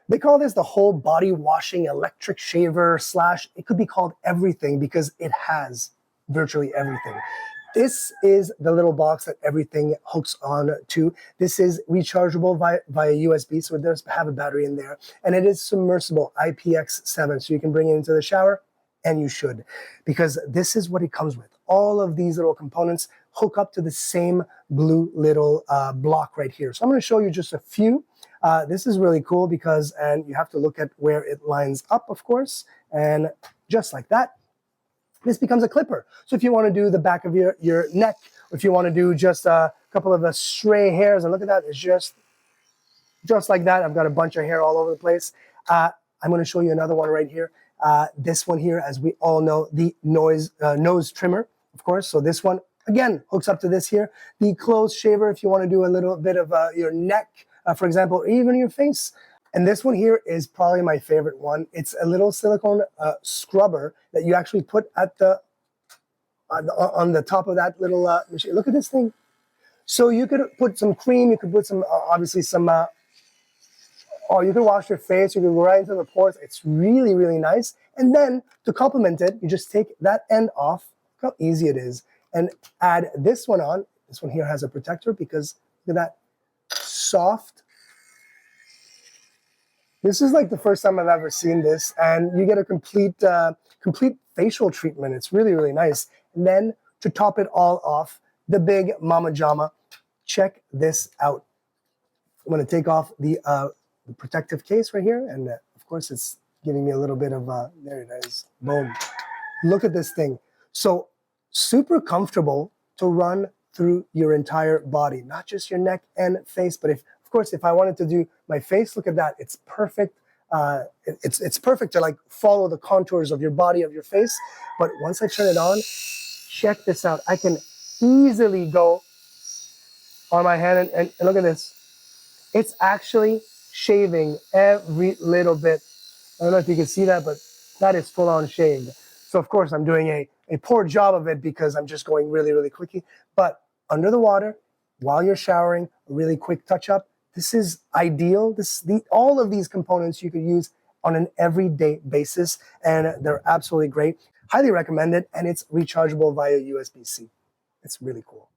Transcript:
They call this the whole body washing electric shaver slash, it could be called everything because it has virtually everything. This is the little box that everything hooks on to. This is rechargeable via USB, so it does have a battery in there. And it is submersible IPX7, so you can bring it into the shower, and you should, because this is what it comes with. All of these little components hook up to the same blue little block right here. So I'm going to show you just a few. This is really cool because, and you have to look at where it lines up, of course, and just like that, this becomes a clipper. So if you want to do the back of your neck, or if you want to do just a couple of stray hairs, and look at that, it's just like that. I've got a bunch of hair all over the place. I'm going to show you another one right here. This one here, as we all know, the nose trimmer, of course. So this one, again, hooks up to this here. The clothes shaver, if you want to do a little bit of your neck, for example, or even your face. And this one here is probably my favorite one. It's a little silicone scrubber that you actually put at on the top of that little machine. Look at this thing. So you could put some cream, you could put some, obviously some, you can wash your face, you can go right into the pores. It's really, really nice. And then to complement it, you just take that end off, look how easy it is, and add this one on. This one here has a protector because look at that, soft. This is like the first time I've ever seen this, and you get a complete facial treatment. It's really, really nice. And then to top it all off, the big Mama Jama. Check this out. I'm going to take off the protective case right here, and of course it's giving me a little bit of there it is. Boom. Look at this thing. So super comfortable to run through your entire body, not just your neck and face, but of course, if I wanted to do my face, look at that. It's perfect. It's perfect to like follow the contours of your body, of your face. But once I turn it on, check this out. I can easily go on my hand and look at this. It's actually shaving every little bit. I don't know if you can see that, but that is full on shaved. So of course I'm doing a poor job of it because I'm just going really, really quickly. But under the water, while you're showering, a really quick touch up. This is ideal. All of these components you could use on an everyday basis, and they're absolutely great. Highly recommend it, and it's rechargeable via USB-C. It's really cool.